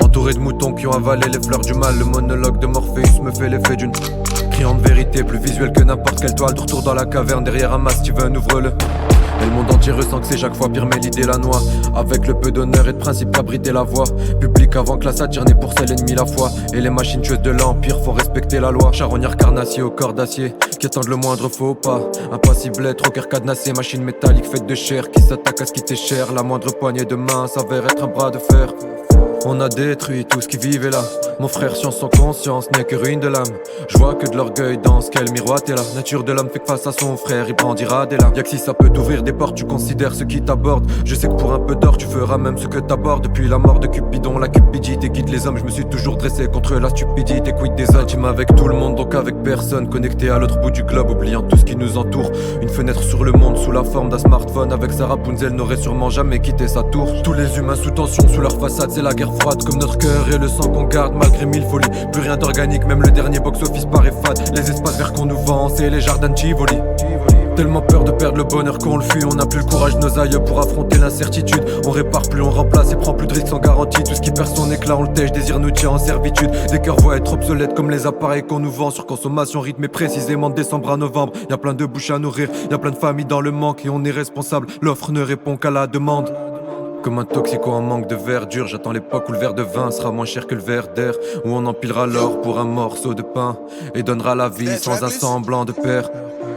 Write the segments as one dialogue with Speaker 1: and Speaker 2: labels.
Speaker 1: Entouré de moutons qui ont avalé les fleurs du mal, le monologue de Morpheus me fait l'effet d'une criante vérité, plus visuelle que n'importe quelle toile. De retour dans la caverne, derrière un masque, Steven ouvre-le. Et le monde entier ressent que c'est chaque fois pire, mais l'idée la noie. Avec le peu d'honneur et de principe qu'a bridé la voix publique avant que la satire n'ait pour seul ennemi la foi. Et les machines tueuses de l'empire font respecter la loi. Charognard carnassier au corps d'acier qui attendent le moindre faux pas. Impassible, trop cœur cadenassé, machine métallique faite de chair qui s'attaque à ce qui t'est cher. La moindre poignée de main s'avère être un bras de fer. On a détruit tout ce qui vivait là. Mon frère, science sans conscience n'est que ruine de l'âme. Je vois que de l'orgueil dans ce qu'elle miroite est la nature de l'homme fait que face à son frère il brandira des larmes. Y'a que si ça peut t'ouvrir des portes, tu considères ce qui t'aborde. Je sais que pour un peu d'or tu feras même ce que t'abordes. Depuis la mort de Cupidon, la cupidité guide les hommes. Je me suis toujours dressé contre la stupidité. Quid des intimes avec tout le monde, donc avec personne. Connecté à l'autre bout du globe, oubliant tout ce qui nous entoure. Une fenêtre sur le monde sous la forme d'un smartphone. Avec sa Rapunzel n'aurait sûrement jamais quitté sa tour. Tous les humains sous tension, sous leur façade, c'est la guerre froide. Comme notre cœur et le sang qu'on garde malgré mille folies. Plus rien d'organique, même le dernier box-office paraît fade. Les espaces verts qu'on nous vend, c'est les jardins de Tivoli. Tellement peur de perdre le bonheur qu'on le fuit. On n'a plus le courage de nos aïeux pour affronter l'incertitude. On répare plus, on remplace et prend plus de risques sans garantie. Tout ce qui perd son éclat, on le tèche, désir nous tient en servitude. Des cœurs voient être obsolètes comme les appareils qu'on nous vend. Sur consommation rythmée précisément de décembre à novembre. Y'a plein de bouches à nourrir, y'a plein de familles dans le manque. Et on est responsable, l'offre ne répond qu'à la demande. Comme un toxico en manque de verdure, j'attends l'époque où le verre de vin sera moins cher que le verre d'air. Où on empilera l'or pour un morceau de pain et donnera la vie sans un semblant de père.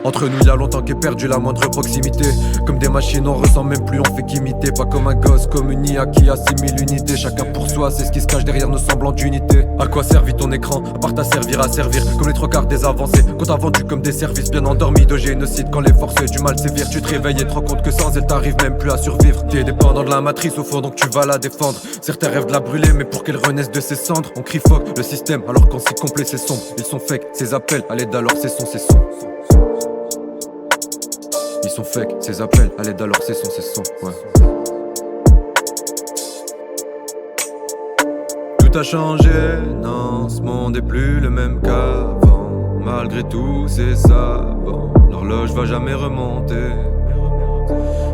Speaker 1: Entre nous y'a longtemps qu'est perdu la moindre proximité. Comme des machines on ressent même plus, on fait qu'imiter. Pas comme un gosse, comme une IA qui assimile l'unité. Chacun pour soi, c'est ce qui se cache derrière nos semblants d'unité. À quoi servit ton écran, à part t'asservir à servir. Comme les trois quarts des avancées, qu'on t'a vendu comme des services bien endormis de génocide. Quand les forces du mal sévirent, tu te réveilles et te rends compte que sans elle t'arrives même plus à survivre. T'es dépendant de la matrice au fond donc tu vas la défendre. Certains rêvent de la brûler mais pour qu'elle renaisse de ses cendres. On crie fuck le système alors qu'en si complet c'est sombre. Ils sont fake, ces appels à l'aide alors c'est son. Ils sont fake, ces appels à l'aide alors c'est son, ouais. Tout a changé, non, ce monde est plus le même qu'avant. Malgré tout c'est savant, l'horloge va jamais remonter.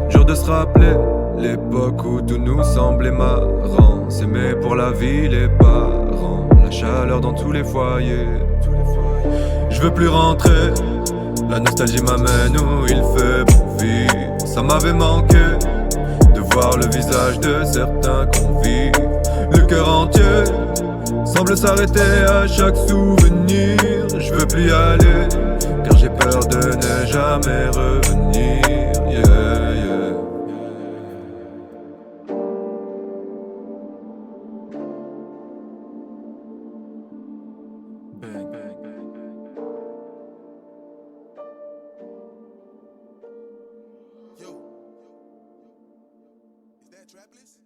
Speaker 1: Dur de se rappeler l'époque où tout nous semblait marrant. S'aimer pour la vie, les parents, la chaleur dans tous les foyers. Je veux plus rentrer, la nostalgie m'amène où il fait bon vivre. Ça m'avait manqué de voir le visage de certains convives. Le cœur entier semble s'arrêter à chaque souvenir. Je veux plus y aller car j'ai peur de ne jamais revenir. Yeah, yeah. Bang, bang, bang, bang.
Speaker 2: Yo, is that Trapless?